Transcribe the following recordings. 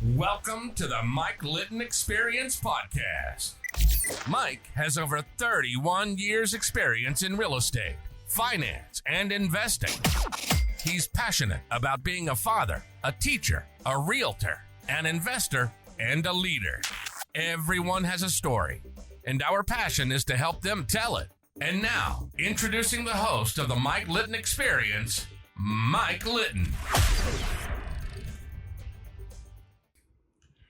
Welcome to the Mike Litton Experience Podcast. Mike has over 31 years experience in real estate, finance, and investing. He's passionate about being a father, a teacher, a realtor, an investor, and a leader. Everyone has a story, and our passion is to help them tell it. And now, introducing the host of the Mike Litton Experience, Mike Litton.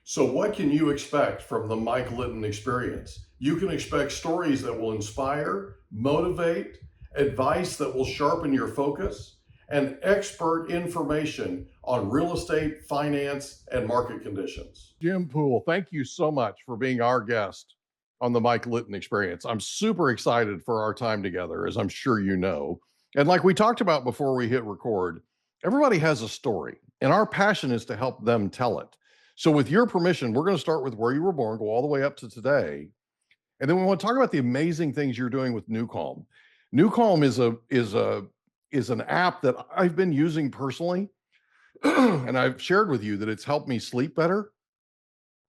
So what can you expect from the Mike Litton Experience? You can expect stories that will inspire, motivate, advice that will sharpen your focus, and expert information on real estate, finance, and market conditions. Jim Poole, thank you so much for being our guest on the Mike Litton Experience. I'm super excited for our time together, as I'm sure you know. And like we talked about before we hit record, everybody has a story, and our passion is to help them tell it. So with your permission, we're going to start with where you were born, go all the way up to today. And then we want to talk about the amazing things you're doing with NuCalm. NuCalm is an app that I've been using personally. And I've shared with you that it's helped me sleep better.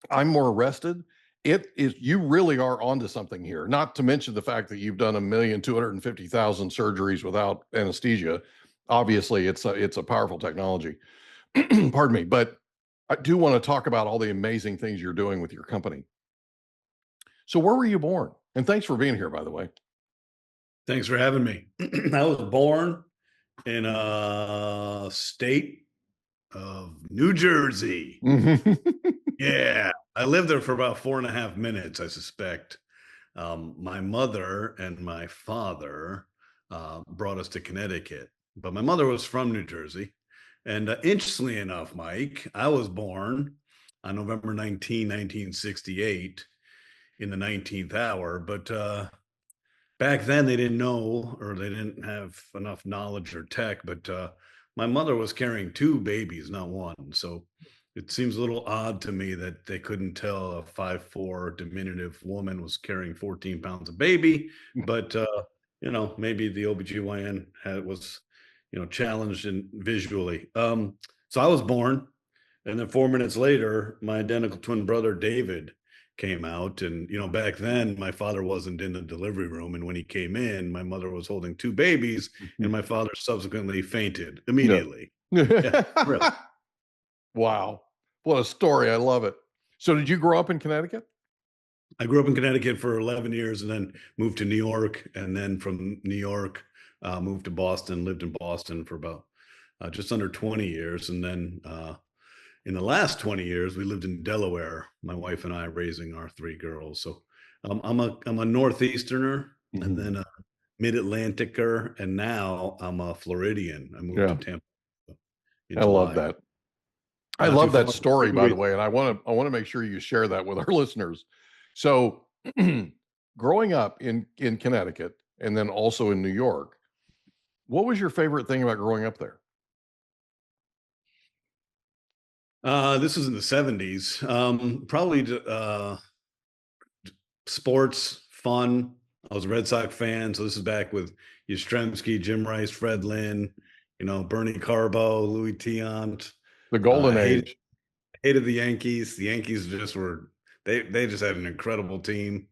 I'm more rested. You really are onto something here. Not to mention the fact that you've done 1,250,000 surgeries without anesthesia. Obviously, it's a powerful technology. Pardon me, but I do want to talk about all the amazing things you're doing with your company. So where were you born? And thanks for being here, by the way. Thanks for having me. I was born in a state of New Jersey. Yeah, I lived there for about 4.5 minutes, I suspect. My mother and my father brought us to Connecticut, but my mother was from New Jersey. And interestingly enough, Mike, I was born on November 19, 1968 in the 19th hour. But back then they didn't know, or they didn't have enough knowledge or tech. But my mother was carrying 2 babies, not one. So it seems a little odd to me that they couldn't tell a 5'4" diminutive woman was carrying 14 pounds of baby. But, maybe the OBGYN was challenged and visually. So I was born, and then 4 minutes later, my identical twin brother, David, came out. And, back then my father wasn't in the delivery room. And when he came in, my mother was holding 2 babies, and my father subsequently fainted immediately. Yeah, really. Wow. What a story. I love it. So did you grow up in Connecticut? I grew up in Connecticut for 11 years and then moved to New York. And then from New York, moved to Boston, lived in Boston for about just under 20 years. And then in the last 20 years, we lived in Delaware, my wife and I, raising our 3 girls. So I'm a Northeasterner, and then a Mid-Atlanticer, and now I'm a Floridian. I moved to Tampa in July. Love that. I love that story, by the way, and I want to make sure you share that with our listeners. So growing up in Connecticut and then also in New York, what was your favorite thing about growing up there? This was in the 70s. Probably sports, fun. I was a Red Sox fan, so this is back with Yastrzemski, Jim Rice, Fred Lynn, Bernie Carbo, Louis Tiant. The golden age. Hated the Yankees. The Yankees just were, they just had an incredible team.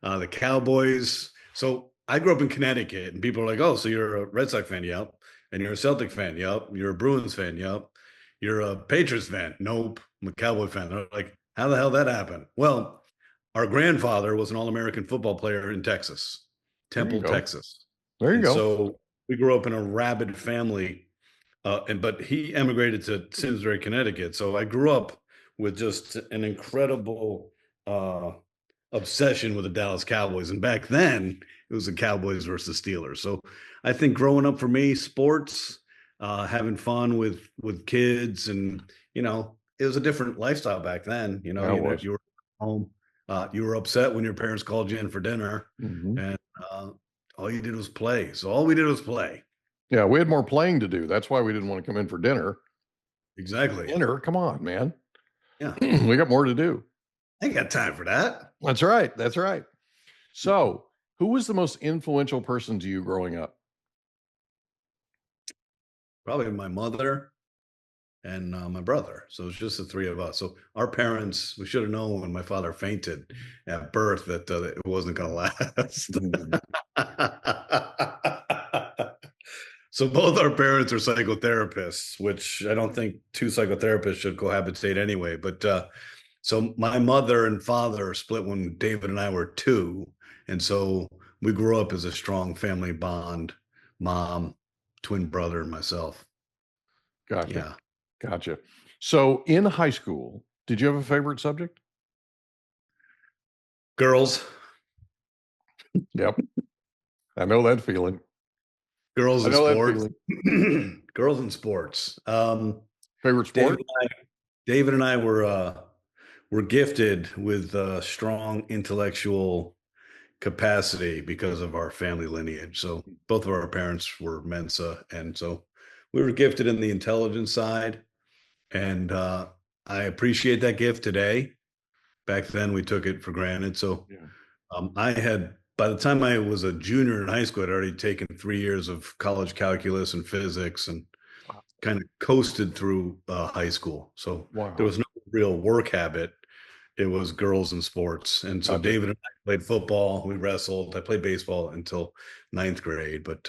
The Cowboys. So I grew up in Connecticut, and people are like, oh, so you're a Red Sox fan? Yep. And you're a Celtic fan? Yep. You're a Bruins fan? Yep. You're a Patriots fan? Nope. I'm a Cowboy fan. They're like, how the hell did that happen? Well, our grandfather was an All-American football player in Texas, Temple, Texas. There you go. So we grew up in a rabid family. But he emigrated to Simsbury, Connecticut. So I grew up with just an incredible obsession with the Dallas Cowboys. And back then, it was the Cowboys versus Steelers. So I think growing up for me, sports, having fun with kids, and it was a different lifestyle back then. You were home, you were upset when your parents called you in for dinner, and all you did was play. So all we did was play. Yeah, we had more playing to do. That's why we didn't want to come in for dinner. Exactly. Dinner? Come on, man. Yeah. We got more to do. I ain't got time for that. That's right. That's right. So, who was the most influential person to you growing up? Probably my mother. and my brother. So it's just the three of us. So our parents, we should have known when my father fainted at birth that it wasn't going to last. So both our parents are psychotherapists, which I don't think two psychotherapists should cohabitate anyway. But so my mother and father split when David and I were two. And so we grew up as a strong family bond, mom, twin brother, and myself. Gotcha. Yeah. Gotcha. So in high school, did you have a favorite subject? Girls, Yep. I know that feeling. girls I and know that sports. feeling. Girls and sports. Favorite David sport? David and I were gifted with strong intellectual capacity because of our family lineage. So both of our parents were Mensa, and so we were gifted in the intelligence side, and I appreciate that gift today. Back then, we took it for granted. So Yeah. I had, by the time I was a junior in high school, I'd already taken 3 years of college calculus and physics, and kind of coasted through high school. So Wow. there was no real work habit. It was girls and sports. And so Gotcha. David and I played football. We wrestled. I played baseball until ninth grade, but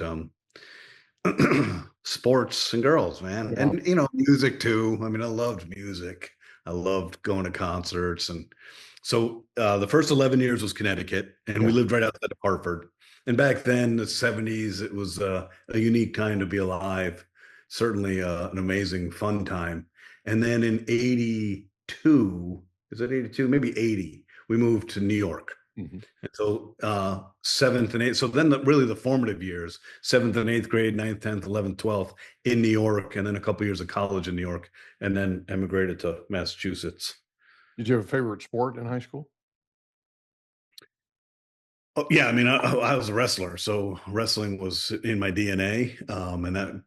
sports and girls, man. Yeah. And, music too. I mean, I loved music. I loved going to concerts. And so the first 11 years was Connecticut, and we Yeah. lived right outside of Hartford. And back then, the 70s, it was a unique time to be alive. Certainly an amazing, fun time. And then in 82, is it 82? Maybe 80, we moved to New York. Mhm. And so seventh and eighth, so then really the formative years, seventh and eighth grade, ninth, 10th, 11th, 12th in New York, and then a couple years of college in New York, and then emigrated to Massachusetts. Did you have a favorite sport in high school? Oh, yeah, I mean, I was a wrestler, so wrestling was in my DNA, and that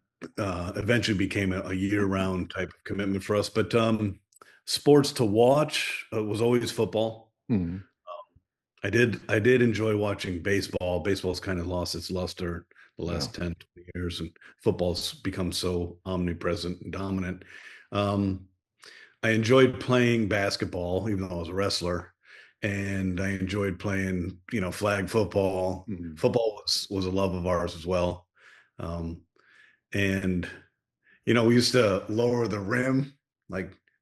eventually became a year-round type of commitment for us. But sports to watch was always football. Mhm. I did enjoy watching baseball. Baseball's kind of lost its luster the Yeah. last 10, 20 years, and football's become so omnipresent and dominant. Um, I enjoyed playing basketball, even though I was a wrestler, and I enjoyed playing, flag football. Mhm. Football was a love of ours as well. And we used to lower the rim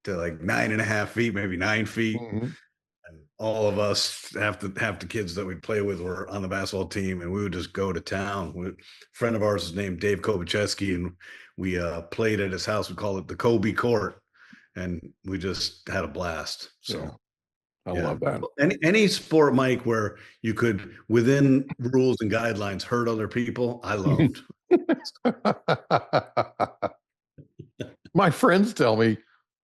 to like 9.5 feet, maybe 9 feet. Mhm. And all of us, half the kids that we'd play with were on the basketball team, and we would just go to town. A friend of ours is named Dave Kovacheski, and we played at his house. We call it the Kobe Court, and we just had a blast. So Yeah. I love that. any sport, Mike, where you could, within rules and guidelines, hurt other people, I loved. My friends tell me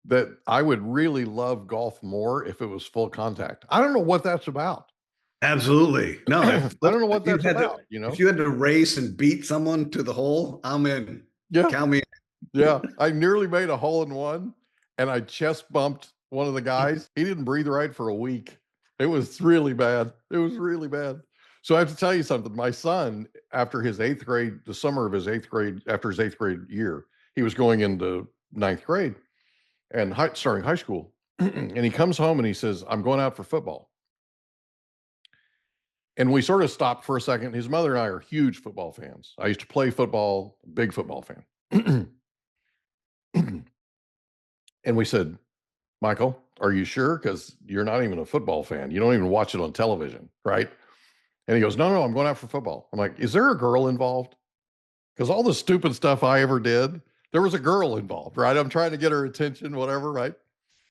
that I would really love golf more if it was full contact. I don't know what that's about. Absolutely. No, I don't know what if you that's had to- about, If you had to race and beat someone to the hole, I'm in. Yeah. Count me in. Yeah. I nearly made a hole in one, and I chest bumped one of the guys. He didn't breathe right for a week. It was really bad. It was really bad. So I have to tell you something. My son, after his eighth grade, the summer of his eighth grade, after his eighth grade year, he was going into ninth grade and starting high school. And he comes home and he says, I'm going out for football. And we sort of stopped for a second. His mother and I are huge football fans. I used to play football, big football fan. And we said, Michael, are you sure? Because you're not even a football fan. You don't even watch it on television, right? And he goes, no, I'm going out for football. I'm like, is there a girl involved? Because all the stupid stuff I ever did, there was a girl involved, right? I'm trying to get her attention, whatever, right?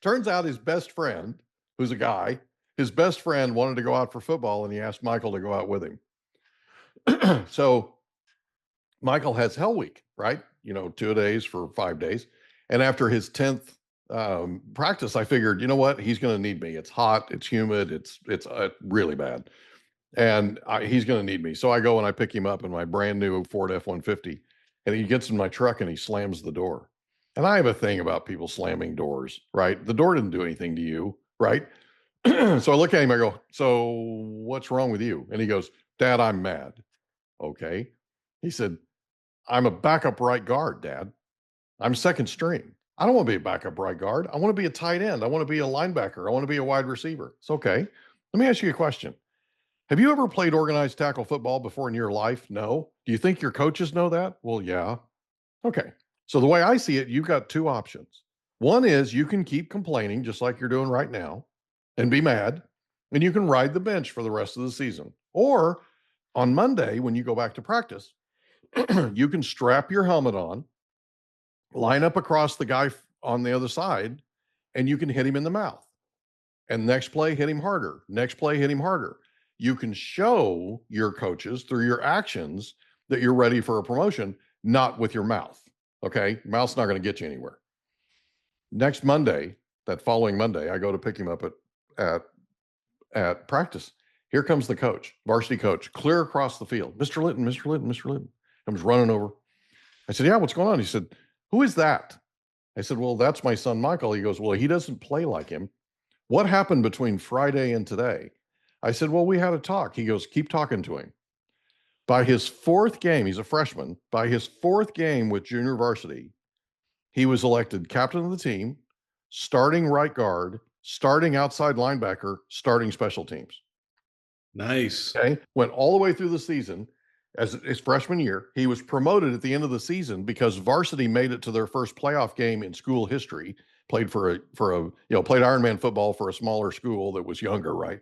Turns out his best friend, who's a guy, his best friend wanted to go out for football, and he asked Michael to go out with him. So Michael has Hell Week, right? 2 days for 5 days. And after his 10th practice, I figured, you know what? He's going to need me. It's hot. It's humid. It's really bad. And he's going to need me. So I go and I pick him up in my brand new Ford F-150, and he gets in my truck and he slams the door. And I have a thing about people slamming doors, right? The door didn't do anything to you, right? So I look at him, I go, so what's wrong with you? And he goes, Dad, I'm mad. Okay. He said, I'm a backup right guard, Dad. I'm second string. I don't want to be a backup right guard. I want to be a tight end. I want to be a linebacker. I want to be a wide receiver. It's okay. Let me ask you a question. Have you ever played organized tackle football before in your life? No. Do you think your coaches know that? Well, yeah. Okay. So the way I see it, you've got two options. One is you can keep complaining just like you're doing right now and be mad, and you can ride the bench for the rest of the season. Or on Monday, when you go back to practice, you can strap your helmet on, line up across the guy on the other side, and you can hit him in the mouth. And next play, hit him harder. Next play, hit him harder. You can show your coaches through your actions that you're ready for a promotion, not with your mouth. Okay. Mouth's not going to get you anywhere. Next Monday, that following Monday, I go to pick him up at practice. Here comes the coach, varsity coach, clear across the field. Mr. Litton, Mr. Litton, Mr. Litton. Comes running over. I said, yeah, what's going on? He said, who is that? I said, well, that's my son, Michael. He goes, well, he doesn't play like him. What happened between Friday and today? I said, well, we had a talk. He goes, keep talking to him. By his fourth game, he's a freshman. By his fourth game with junior varsity, he was elected captain of the team, starting right guard, starting outside linebacker, starting special teams. Nice. Okay. Went all the way through the season. As his freshman year, he was promoted at the end of the season because varsity made it to their first playoff game in school history. Played played Ironman football for a smaller school that was younger, right?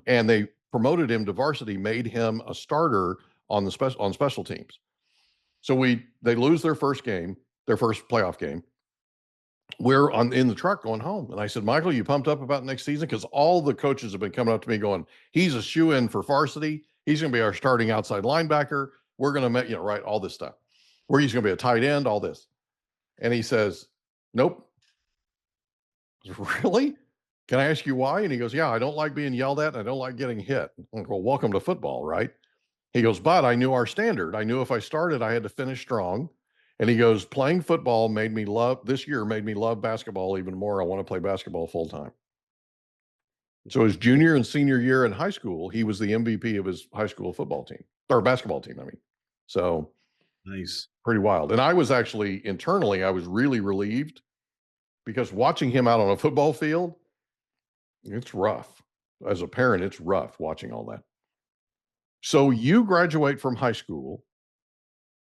And they promoted him to varsity, made him a starter on special teams. So they lose their first game, their first playoff game. We're in the truck going home, and I said, Michael, you pumped up about next season? Because all the coaches have been coming up to me going, he's a shoe-in for varsity. He's going to be our starting outside linebacker. We're going to, right, all this stuff. Where he's going to be a tight end, all this. And he says, nope. Really? Can I ask you why? And he goes, yeah, I don't like being yelled at, and I don't like getting hit. I'm like, well, welcome to football, right? He goes, but I knew our standard. I knew if I started, I had to finish strong. And he goes, playing football made me love basketball even more. I want to play basketball full time. So his junior and senior year in high school, he was the MVP of his high school football team, or basketball team, I mean. So Nice. Pretty wild. And I was actually internally, I was really relieved because watching him out on a football field, it's rough. As a parent, it's rough watching all that. So you graduate from high school,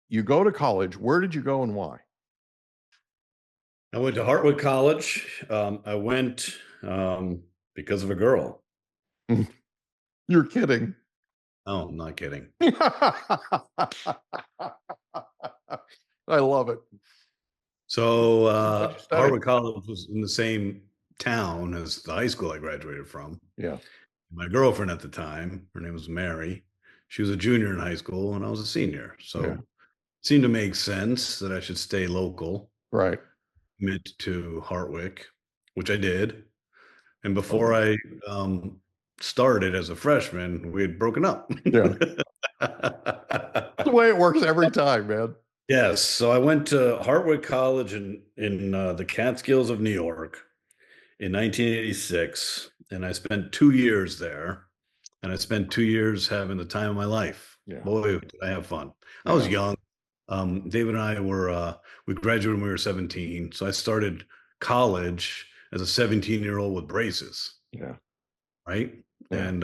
you go to college. Where did you go and why? I went to Hartwick College. I went because of a girl. You're kidding. Oh, I'm not kidding. I love it. So Hartwick College was in the same town as the high school I graduated from. Yeah. My girlfriend at the time, her name was Mary. She was a junior in high school and I was a senior. So it seemed to make sense that I should stay local. Right. Commit to Hartwick, which I did. And before I started as a freshman, we had broken up. Yeah. That's the way it works every time, man. Yes. So I went to Hartwick College in the Catskills of New York in 1986. And I spent 2 years there. And I spent 2 years having the time of my life. Yeah. Boy, did I have fun. I was young. David and I we graduated when we were 17. So I started college as a 17-year-old with braces. Yeah. Right. Yeah. And,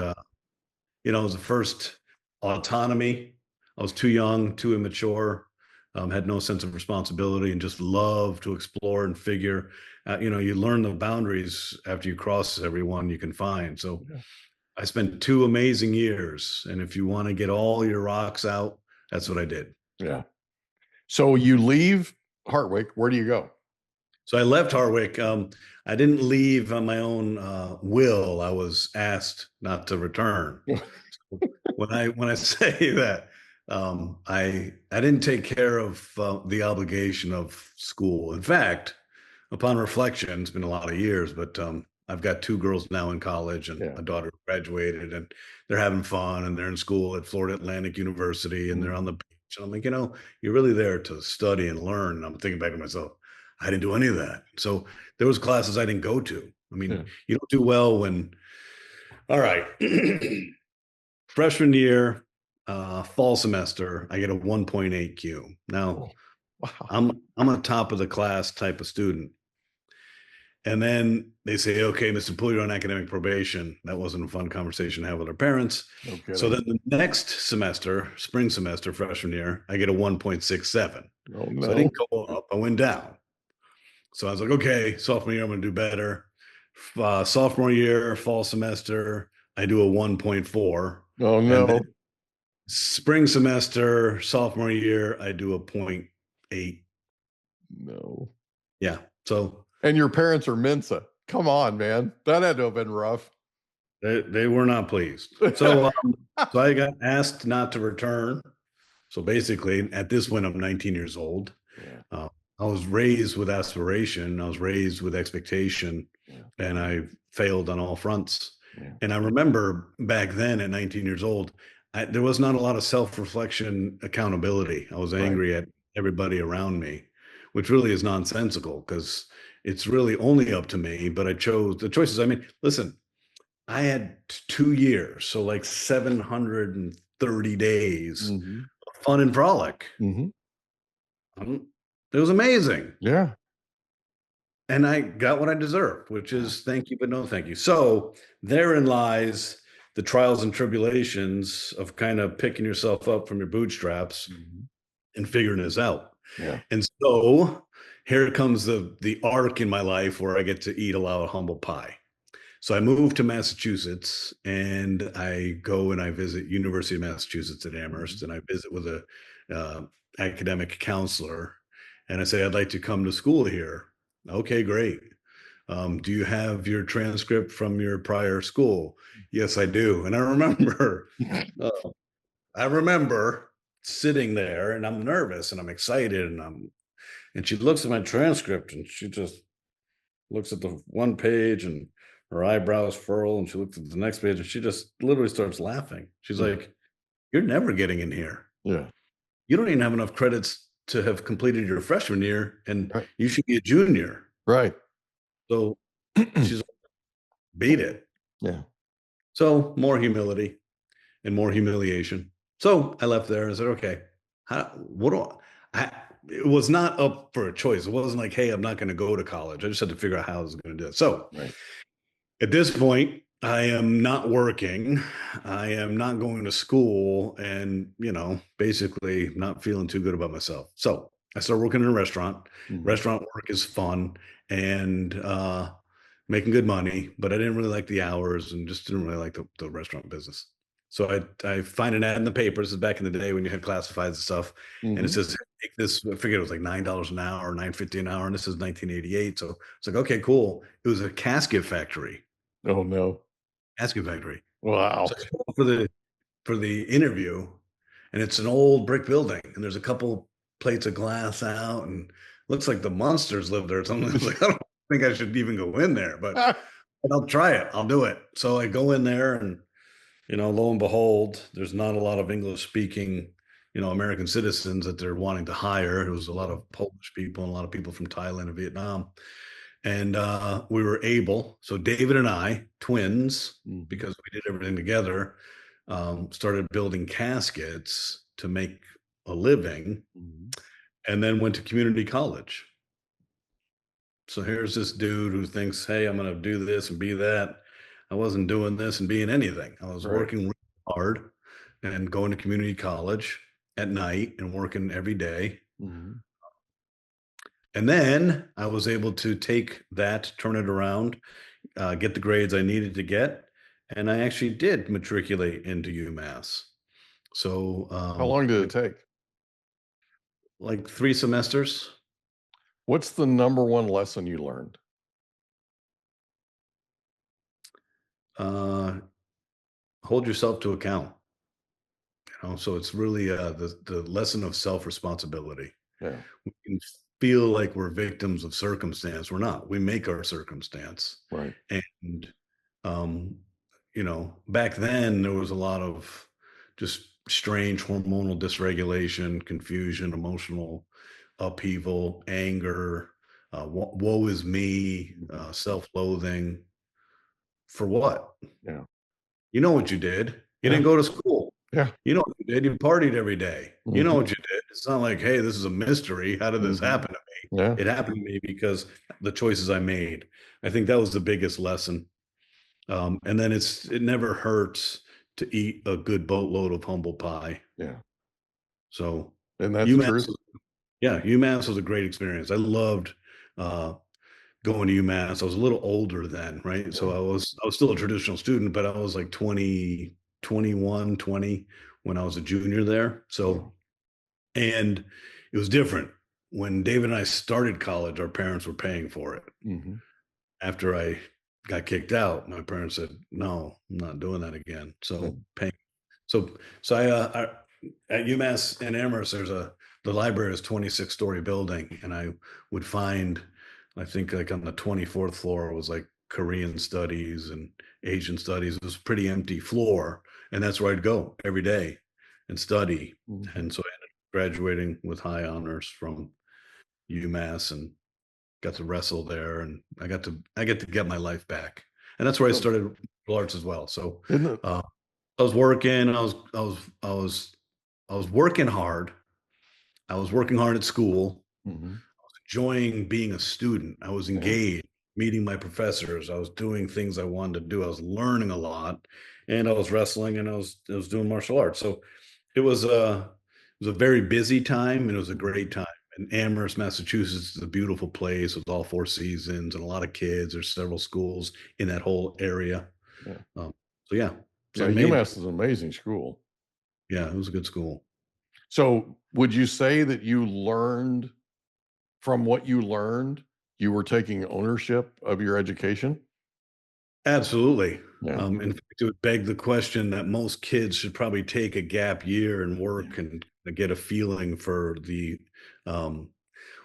it was the first autonomy. I was too young, too immature, had no sense of responsibility and just loved to explore and figure. You learn the boundaries after you cross everyone you can find. So I spent 2 amazing years. And if you want to get all your rocks out, that's what I did. Yeah. So you leave Hartwick. Where do you go? So I left Hartwick. I didn't leave on my own will. I was asked not to return. When I say that, I didn't take care of the obligation of school. In fact, upon reflection, it's been a lot of years, but I've got 2 girls now in college and a daughter who graduated, and they're having fun and they're in school at Florida Atlantic University and they're on the beach. And I'm like, you're really there to study and learn. And I'm thinking back to myself, I didn't do any of that. So there was classes I didn't go to. I mean, you don't do well when, all right, freshman year, fall semester, I get a 1.8 Q. Now, Wow. I'm a top of the class type of student. And then they say, okay, Mr. Poole, you're on academic probation. That wasn't a fun conversation to have with our parents. No So kidding. then the next semester, spring semester, freshman year, I get a 1.67. Oh So I no. didn't go up, I went down. So I was like, okay, sophomore year, I'm going to do better. Sophomore year, fall semester, I do a 1.4. Oh And no. then spring semester, sophomore year, I do a 0.8. No. Yeah. So And your parents are Mensa. Come on, man. That had to have been rough. they were not pleased. So so I got asked not to return. So basically, at this point, I'm 19 years old. Yeah. I was raised with aspiration. I was raised with expectation, Yeah. and I failed on all fronts. Yeah. And I remember back then at 19 years old, there was not a lot of self-reflection, accountability. I was Right. angry at everybody around me, which really is nonsensical because it's really only up to me. But I chose the choices. I mean, listen, I had 2 years, so like 730 days Mm-hmm. of fun and frolic. Mm-hmm. It was amazing. Yeah. And I got what I deserved, which is thank you, but no thank you. So therein lies the trials and tribulations of kind of picking yourself up from your bootstraps Mm-hmm. and figuring this out. Yeah. And so here comes the arc in my life where I get to eat a lot of humble pie. So I moved to Massachusetts and I go and I visit University of Massachusetts at Amherst, and I visit with a academic counselor, and I say, I'd like to come to school here. Okay, great. Do you have your transcript from your prior school? Yes, I do. And uh, I remember sitting there and I'm nervous and I'm excited and she looks at my transcript and she just looks at the one page and her eyebrows furl and she looks at the next page and she just literally starts laughing. She's like, "You're never getting in here. Yeah. You don't even have enough credits to have completed your freshman year and Right. you should be a junior." Right. So she's like, "Beat it." Yeah. So more humility and more humiliation. So I left there and said, okay, what do it was not up for a choice. It wasn't like, hey, I'm not going to go to college. I just had to figure out how I was going to do it. So Right. at this point, I am not working. I am not going to school and, basically not feeling too good about myself. So I started working in a restaurant. Mhm. Restaurant work is fun and making good money, but I didn't really like the hours and just didn't really like the restaurant business. So I find an ad in the paper. This is back in the day when you had classifieds and stuff. And it Mhm. says, take this, I forget it was like $9 an hour, $9.50 an hour. And this is 1988. So it's like, okay, cool. It was a casket factory. Oh no. Casket factory. Wow. So I go for the interview, and it's an old brick building, and there's a couple plates of glass out, and looks like the monsters live there or something. I was like, I don't think I should even go in there, but I'll try it. I'll do it. So I go in there, and lo and behold, there's not a lot of English speaking, American citizens that they're wanting to hire. It was a lot of Polish people and a lot of people from Thailand and Vietnam. And we were able, so David and I, twins, Mhm. because we did everything together, started building caskets to make a living, Mhm. and then went to community college. So here's this dude who thinks, hey, I'm going to do this and be that. I wasn't doing this and being anything. I was Right. working really hard and going to community college at night and working every day. Mhm. And then I was able to take that, turn it around, get the grades I needed to get, and I actually did matriculate into UMass. So, How long did it take? like 3 semesters. What's the number one lesson you learned? uh, Hold yourself to account. So it's really the lesson of self-responsibility. Yeah. We can feel like we're victims of circumstance. We're not. We make our circumstance. Right. And um, back then there was a lot of just strange hormonal dysregulation, confusion, emotional upheaval, anger, woe is me, self-loathing. For what? Yeah. You know what you did. You Yeah. didn't go to school. Yeah. You know what you did? You partied every day. You know Mhm. what you did. It's not like, hey, this is a mystery. How did this Mhm. happen to me? Yeah. It happened to me because the choices I made. I think that was the biggest lesson. And then it never hurts to eat a good boatload of humble pie. Yeah. So And that's the UMass, truth. yeah, UMass was a great experience. I loved uh, going to UMass. I was a little older then, right? So Yeah. I was still a traditional student, but I was like 20, 21, 20 when I was a junior there. Yeah. So, and it was different. When David and I started college, our parents were paying for it. Mhm. After I got kicked out, my parents said, "No, I'm not doing that again." Yeah. So paying so at UMass in Amherst, the library is 26-story building, and I would find, I think like on the 24th floor was like Korean studies and Asian studies. It was a pretty empty floor, and that's where I'd go every day and study. Mhm. And so I ended up graduating with high honors from UMass and got to wrestle there, and I get to get my life back, and that's where I So, started martial arts as well. So isn't it? uh, I was working. I was working hard. I was working hard at school, Mhm. enjoying being a student. I was Yeah. engaged, meeting my professors. I was doing things I wanted to do. I was learning a lot, and I was wrestling, and I was doing martial arts. So it was a very busy time, and it was a great time. And Amherst, Massachusetts is a beautiful place with all four seasons and a lot of kids. There's several schools in that whole area. Yeah. Um, so yeah, so Yeah. I made UMass is an amazing school. yeah, it was a good school. So, would you say that you learned from what you learned, you were taking ownership of your education? Absolutely. Yeah. In fact, it would beg the question that most kids should probably take a gap year and Yeah. work and get a feeling for the um,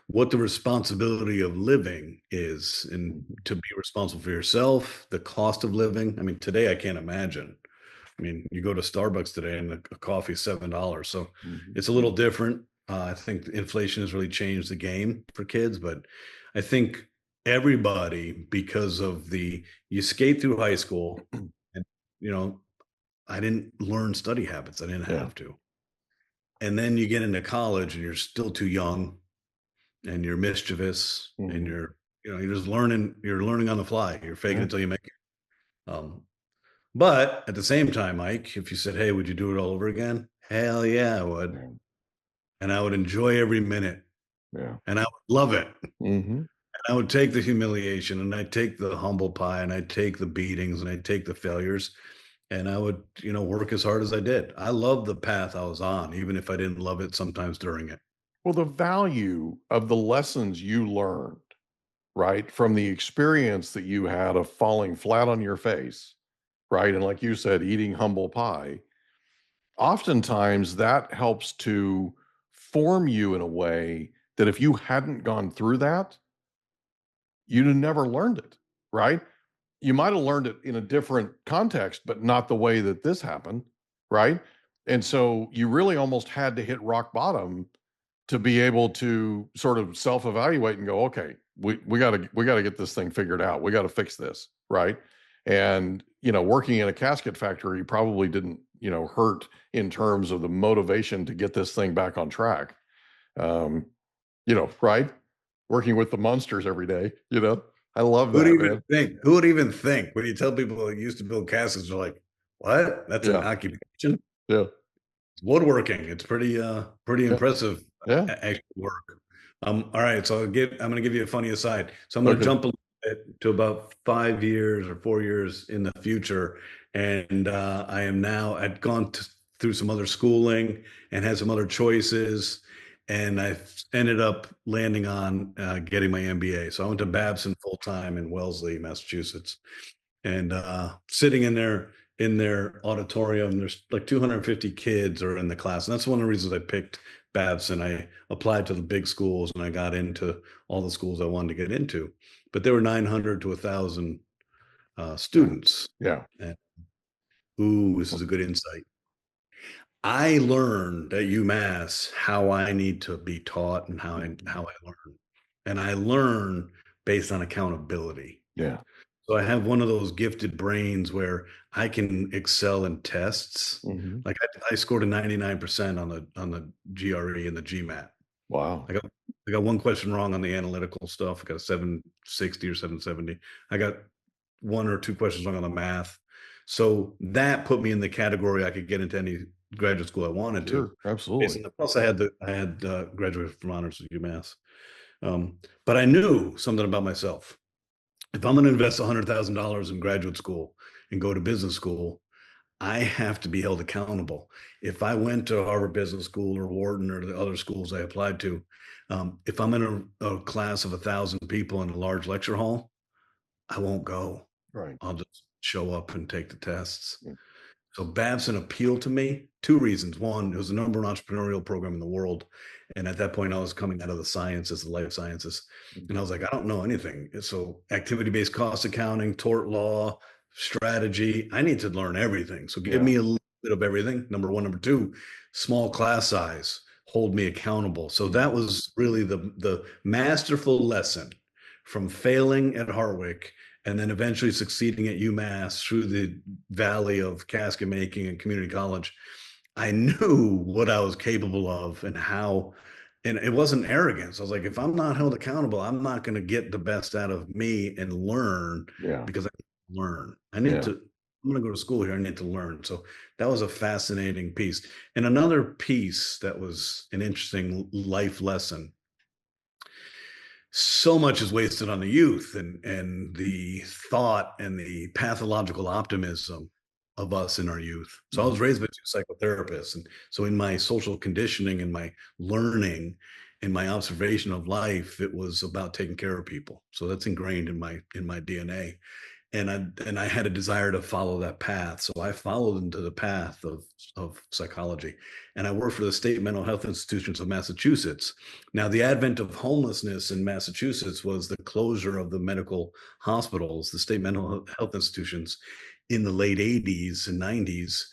what the responsibility of living is, and Mhm. to be responsible for yourself, the cost of living. I mean, today I can't imagine. I mean, you go to Starbucks today and a coffee is $7. So Mhm. it's a little different. I think inflation has really changed the game for kids, but I think everybody, because of you skate through high school and, you know, I didn't learn study habits. I didn't Yeah. have to. And then you get into college and you're still too young and you're mischievous and Mhm. you're just learning on the fly. You're faking Yeah. it until you make it. But at the same time, Mike, if you said, "Hey, would you do it all over again?" Hell yeah, I would. Yeah. And I would enjoy every minute Yeah. and I would love it. And Mhm. I would take the humiliation and I'd take the humble pie and I'd take the beatings and I'd take the failures and I would, work as hard as I did. I loved the path I was on, even if I didn't love it sometimes during it. Well, the value of the lessons you learned, right, from the experience that you had of falling flat on your face, right, and like you said, eating humble pie, oftentimes that helps to form you in a way that if you hadn't gone through that, you'd have never learned it, right? You might have learned it in a different context, but not the way that this happened, right? And so you really almost had to hit rock bottom to be able to sort of self-evaluate and go, okay, we gotta get this thing figured out. We got to fix this, right? And working in a casket factory probably didn't hurt in terms of the motivation to get this thing back on track. Um, right? Working with the monsters every day, I love Who'd that, even man. think? Who would even think when you tell people that used to build caskets, they're like, "What? That's an Yeah, occupation?" yeah, Woodworking. It's pretty yeah, impressive yeah. actual work. All right, so I'm gonna give you a funny aside. So I'm gonna Okay. jump a little bit to about 5 years or 4 years in the future, and I am now I'd gone through some other schooling and had some other choices, and I've ended up landing on getting my MBA. So I went to Babson full time in Wellesley, Massachusetts, and sitting in their auditorium, there's like 250 kids are in the class, and that's one of the reasons I picked Babson. I applied to the big schools and I got into all the schools I wanted to get into, but there were 900 to 1,000 Yeah, students. yeah. And ooh, this is a good insight. I learned at UMass how I need to be taught and how I learn, and I learn based on accountability. Yeah. So I have one of those gifted brains where I can excel in tests. Mhm. Like I scored a 99% on the GRE and the GMAT. Wow. I got one question wrong on the analytical stuff. I got a 760 or 770. I got one or two questions wrong on the math. So that put me in the category I could get into any graduate school I wanted to. Sure, absolutely. Plus, I had graduated from honors at UMass. But I knew something about myself. If I'm going to invest $100,000 in graduate school and go to business school, I have to be held accountable. If I went to Harvard Business School or Wharton or the other schools I applied to, if I'm in a class of 1,000 people in a large lecture hall, I won't go. Right. I'll just show up and take the tests. Yeah. So Babson appealed to me. Two reasons. One, it was the number one entrepreneurial program in the world. And at that point, I was coming out of the sciences, the life sciences. And I was like, I don't know anything. So activity-based cost accounting, tort law, strategy, I need to learn everything. So give me a little bit of everything. Number one. Number two, small class size, hold me accountable. So that was really the masterful lesson from failing at Hartwick and then eventually succeeding at UMass through the valley of casket making and community college. I knew what I was capable of and how, and it wasn't arrogance. I was like, if I'm not held accountable, I'm not going to get the best out of me and learn because I need to learn. I'm going to go to school here. I need to learn. So that was a fascinating piece. And another piece that was an interesting life lesson. So much is wasted on the youth and the thought and the pathological optimism of us in our youth. So I was raised by two psychotherapists. And so in my social conditioning and my learning and my observation of life, it was about taking care of people. So that's ingrained in my DNA. And I had a desire to follow that path. So I followed into the path of psychology. And I worked for the state mental health institutions of Massachusetts. Now, the advent of homelessness in Massachusetts was the closure of the medical hospitals, the state mental health institutions in the late 80s and 90s.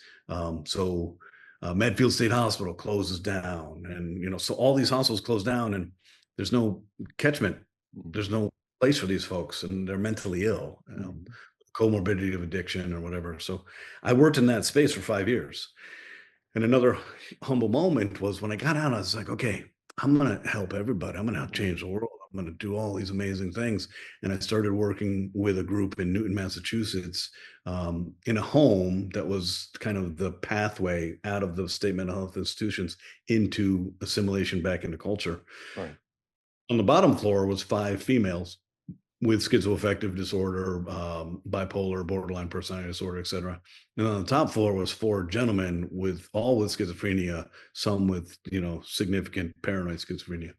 Medfield State Hospital closes down. And, so all these hospitals close down and there's no catchment. There's no place for these folks and they're mentally ill, comorbidity of addiction or whatever. So I worked in that space for 5 years. And another humble moment was when I got out, I was like, okay, I'm going to help everybody. I'm going to change the world. I'm going to do all these amazing things. And I started working with a group in Newton, Massachusetts, in a home that was kind of the pathway out of the state mental health institutions into assimilation back into culture. Right. On the bottom floor was 5 females with schizoaffective disorder, bipolar, borderline personality disorder, et cetera. And on the top floor was 4 gentlemen with schizophrenia, some with, significant paranoid schizophrenia.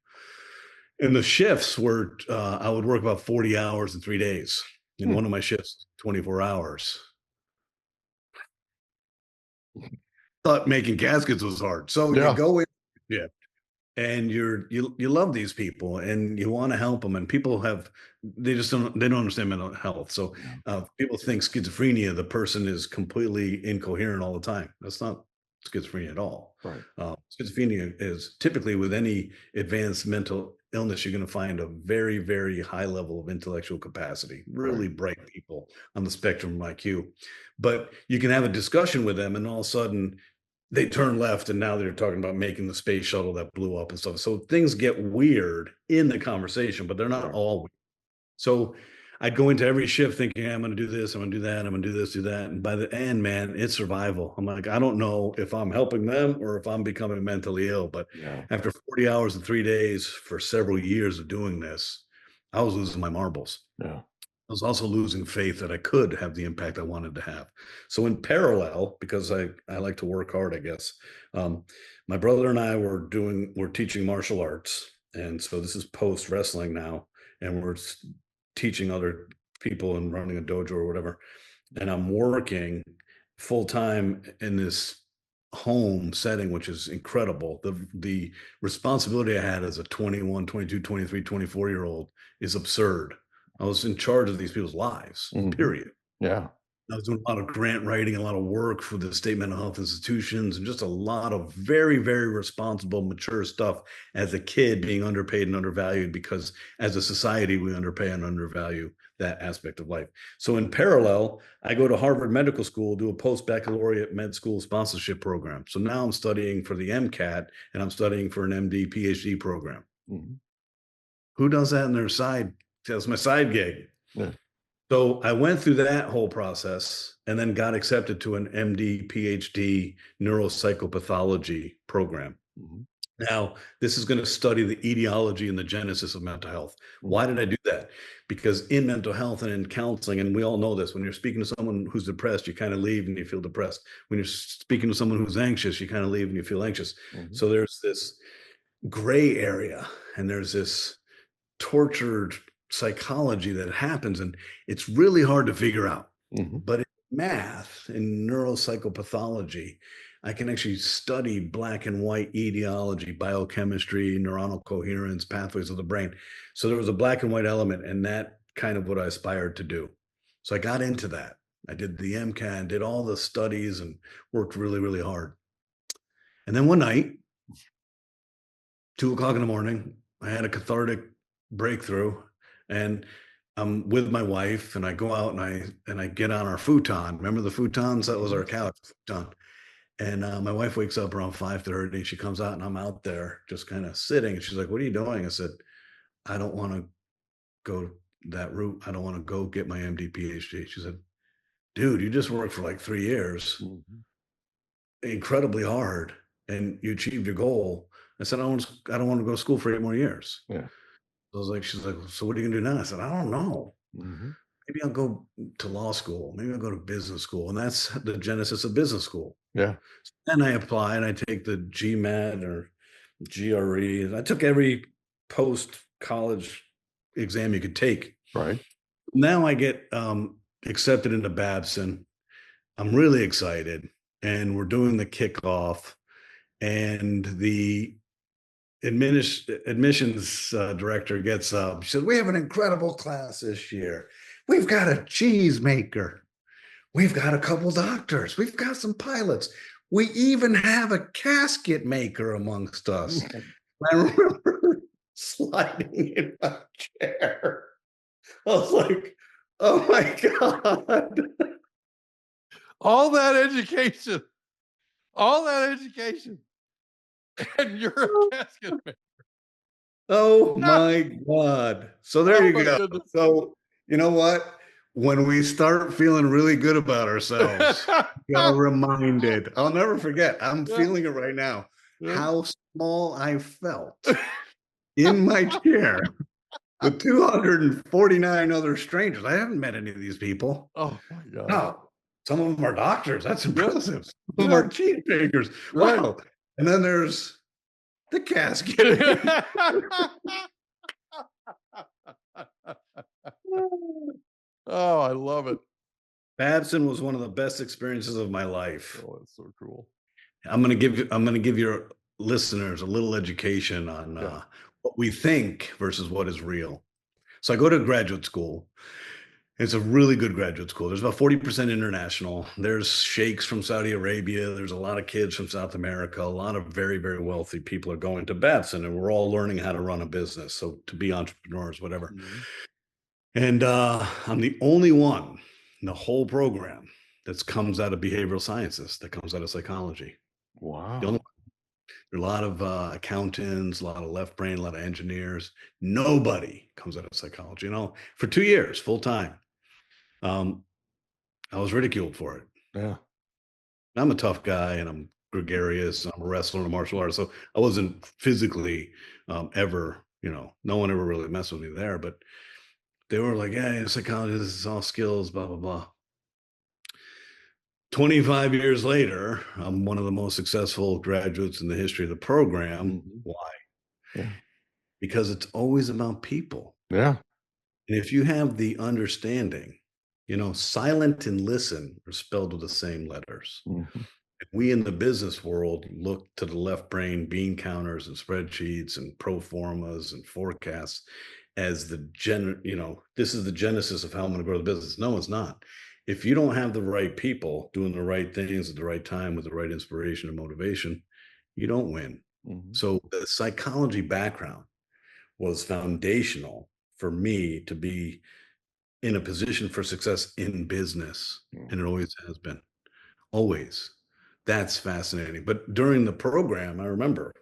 And the shifts were, I would work about 40 hours in 3 days. And one of my shifts, 24 hours. Thought making caskets was hard. So you go in, and you love these people and you want to help them, and people they don't understand mental health. So people think schizophrenia, the person is completely incoherent all the time. That's not schizophrenia at all. Right. Schizophrenia is typically, with any advanced mental illness, you're going to find a very, very high level of intellectual capacity, really bright people on the spectrum of IQ. But you can have a discussion with them and all of a sudden they turn left and now they're talking about making the space shuttle that blew up and stuff. So things get weird in the conversation, but they're not all weird. So I'd go into every shift thinking, hey, I'm going to do this, I'm going to do that, I'm going to do this, do that. And by the end, man, it's survival. I'm like, I don't know if I'm helping them or if I'm becoming mentally ill. But after 40 hours and 3 days for several years of doing this, I was losing my marbles. Yeah. I was also losing faith that I could have the impact I wanted to have. So in parallel, because I like to work hard, I guess, my brother and I were teaching martial arts. And so this is post wrestling now. And we're teaching other people and running a dojo or whatever. And I'm working full time in this home setting, which is incredible. The responsibility I had as a 21, 22, 23, 24-year-old is absurd. I was in charge of these people's lives, period. Yeah. I was doing a lot of grant writing, a lot of work for the state mental health institutions, and just a lot of very, very responsible, mature stuff as a kid, being underpaid and undervalued, because as a society, we underpay and undervalue that aspect of life. So in parallel, I go to Harvard Medical School, do a post-baccalaureate med school sponsorship program. So now I'm studying for the MCAT and I'm studying for an MD PhD program. Mm-hmm. Who does that in their side? That's my side gig. Yeah. So I went through that whole process and then got accepted to an MD PhD neuropsychopathology program. Mm-hmm. Now, this is going to study the etiology and the genesis of mental health. Why did I do that? Because in mental health and in counseling, and we all know this, when you're speaking to someone who's depressed, you kind of leave and you feel depressed. When you're speaking to someone who's anxious, you kind of leave and you feel anxious. Mm-hmm. So there's this gray area and there's this tortured psychology that happens, and it's really hard to figure out. Mm-hmm. But in math, in neuropsychopathology, I can actually study black and white etiology, biochemistry, neuronal coherence, pathways of the brain. So there was a black and white element, and that kind of what I aspired to do. So I got into that. I did the MCAT, did all the studies, and worked really, really hard. And then one night, 2:00 in the morning, I had a cathartic breakthrough, and I'm with my wife, and I go out and I get on our futon. Remember the futons? That was our couch futon. And my wife wakes up around 5:30. She comes out, and I'm out there just kind of sitting. And she's like, "What are you doing?" I said, "I don't want to go that route. I don't want to go get my MD PhD." She said, "Dude, you just worked for like 3 years, incredibly hard, and you achieved your goal." I said, I don't want to go to school for 8 more years." Yeah. She's like, "So what are you going to do now?" I said, "I don't know. Mm-hmm. Maybe I'll go to law school. Maybe I'll go to business school." And that's the genesis of business school. Yeah. Then I apply and I take the GMAT or GRE. And I took every post-college exam you could take. Right. Now I get accepted into Babson. I'm really excited. And we're doing the kickoff. And the admissions director gets up. She says, "We have an incredible class this year. We've got a cheese maker. We've got a couple doctors. We've got some pilots. We even have a casket maker amongst us." I remember sliding in my chair. I was like, "Oh my God." All that education. And you're a casket maker. Oh my God. So there you my go. goodness. So you know what? When we start feeling really good about ourselves, you're reminded. I'll never forget. I'm feeling it right now. How small I felt in my chair with 249 other strangers. I haven't met any of these people. Oh my God. No, some of them are doctors. That's impressive. Some of them are cheese makers. Wow. And then there's the casket. Oh, I love it. Babson was one of the best experiences of my life. Oh, that's so cool. I'm going to give your listeners a little education on what we think versus what is real. So I go to graduate school. It's a really good graduate school. There's about 40% international. There's sheikhs from Saudi Arabia. There's a lot of kids from South America. A lot of very, very wealthy people are going to Babson, and we're all learning how to run a business. So to be entrepreneurs, whatever. Mm-hmm. And I'm the only one in the whole program that comes out of behavioral sciences, that comes out of psychology. Wow. There are a lot of accountants, a lot of left brain, a lot of engineers. Nobody comes out of psychology. You know, for 2 years, full time. I was ridiculed for it. Yeah. I'm a tough guy, and I'm gregarious. I'm a wrestler and a martial artist. So I wasn't physically ever, no one ever really messed with me there. But they were like, "Yeah, psychology, this is all skills, blah, blah, blah." 25 years later, I'm one of the most successful graduates in the history of the program. Mm-hmm. Why? Yeah. Because it's always about people. Yeah. And if you have the understanding, silent and listen are spelled with the same letters. Mm-hmm. We in the business world look to the left brain bean counters and spreadsheets and pro formas and forecasts as this is the genesis of how I'm going to grow the business. No, it's not. If you don't have the right people doing the right things at the right time with the right inspiration and motivation, you don't win. Mm-hmm. So the psychology background was foundational for me to be in a position for success in business. And it always has been. Always. That's fascinating. But during the program, I remember,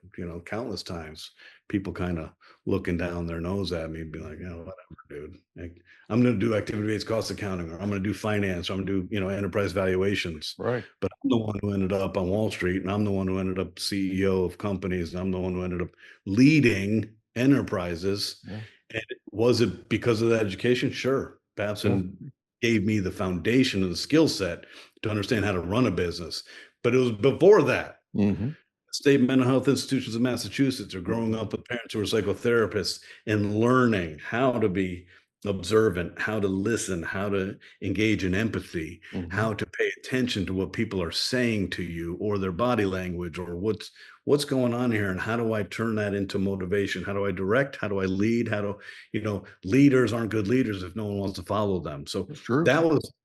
countless times people kind of looking down their nose at me, be like, whatever, dude. Like, I'm going to do activity-based cost accounting, or I'm going to do finance, or I'm going to do, enterprise valuations. Right. But I'm the one who ended up on Wall Street, and I'm the one who ended up CEO of companies, and I'm the one who ended up leading enterprises. Yeah. And was it because of that education? Sure. Babson gave me the foundation and the skill set to understand how to run a business. But it was before that. Mm-hmm. State mental health institutions of Massachusetts are growing up with parents who are psychotherapists and learning how to be observant, how to listen, how to engage in empathy, how to pay attention to what people are saying to you, or their body language, or what's going on here, and how do I turn that into motivation? How do I direct? How do I lead? How do leaders aren't good leaders if no one wants to follow them. So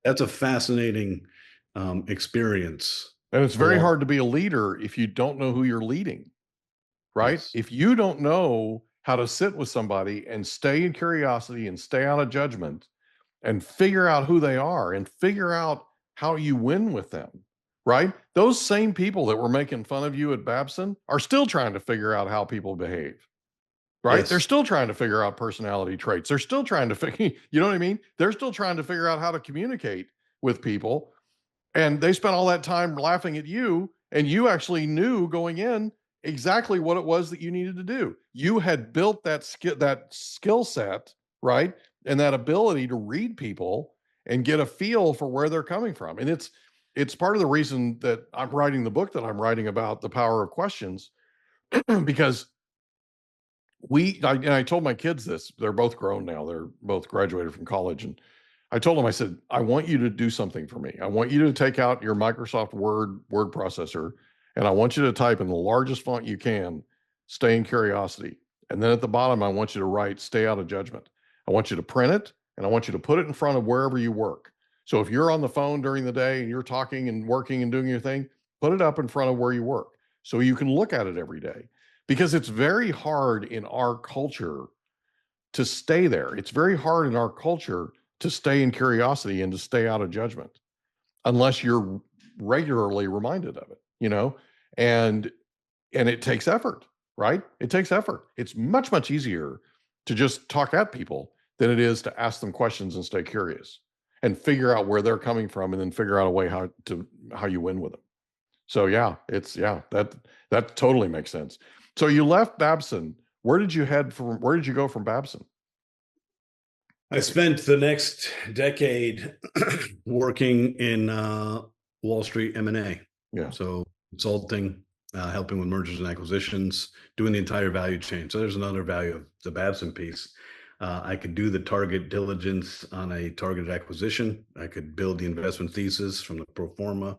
that's a fascinating experience. And it's very hard to be a leader if you don't know who you're leading, right? Yes. If you don't know how to sit with somebody and stay in curiosity and stay out of judgment and figure out who they are and figure out how you win with them, right? Those same people that were making fun of you at Babson are still trying to figure out how people behave, right? Yes. They're still trying to figure out personality traits. They're still trying to figure, you know what I mean? They're still trying to figure out how to communicate with people. And they spent all that time laughing at you, and you actually knew going in exactly what it was that you needed to do. You had built that skill set, right? And that ability to read people and get a feel for where they're coming from. And it's part of the reason that I'm writing the book that I'm writing about, The Power of Questions, because I told my kids this. They're both grown now. They're both graduated from college, and I told them, I said, I want you to do something for me. I want you to take out your Microsoft word processor, and I want you to type in the largest font you can, stay in curiosity. And then at the bottom, I want you to write, stay out of judgment. I want you to print it, and I want you to put it in front of wherever you work. So if you're on the phone during the day and you're talking and working and doing your thing, put it up in front of where you work so you can look at it every day. Because it's very hard in our culture to stay there. It's very hard in our culture to stay in curiosity and to stay out of judgment unless you're regularly reminded of it, and it takes effort, right? It takes effort. It's much, much easier to just talk at people than it is to ask them questions and stay curious and figure out where they're coming from, and then figure out a way how you win with them. So that totally makes sense. So you left Babson. Where did you go from Babson? I spent the next decade working in Wall Street M&A. Yeah. So consulting, helping with mergers and acquisitions, doing the entire value chain. So there's another value of the Babson piece. I could do the target diligence on a targeted acquisition. I could build the investment thesis from the pro forma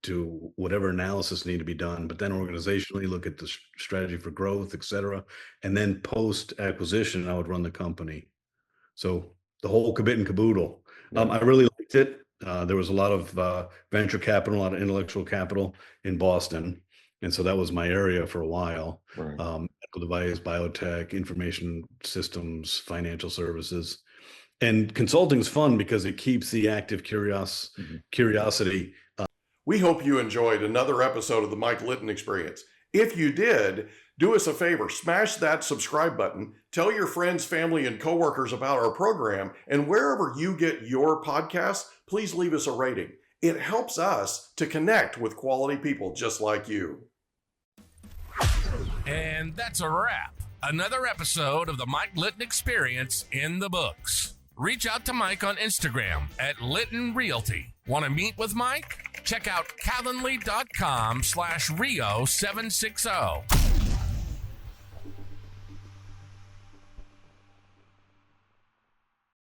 to whatever analysis needed to be done, but then organizationally look at the strategy for growth, et cetera. And then post acquisition, I would run the company. So the whole kit and caboodle. I really liked it. There was a lot of venture capital, a lot of intellectual capital in Boston. And so that was my area for a while. Right. Medical device, biotech, information systems, financial services. And consulting is fun because it keeps the active curiosity. We hope you enjoyed another episode of the Mike Litton Experience. If you did, do us a favor, smash that subscribe button, tell your friends, family, and coworkers about our program, and wherever you get your podcasts, please leave us a rating. It helps us to connect with quality people just like you. And that's a wrap. Another episode of the Mike Litton Experience in the books. Reach out to Mike on Instagram at Litton Realty. Want to meet with Mike? Check out calendly.com/Rio760.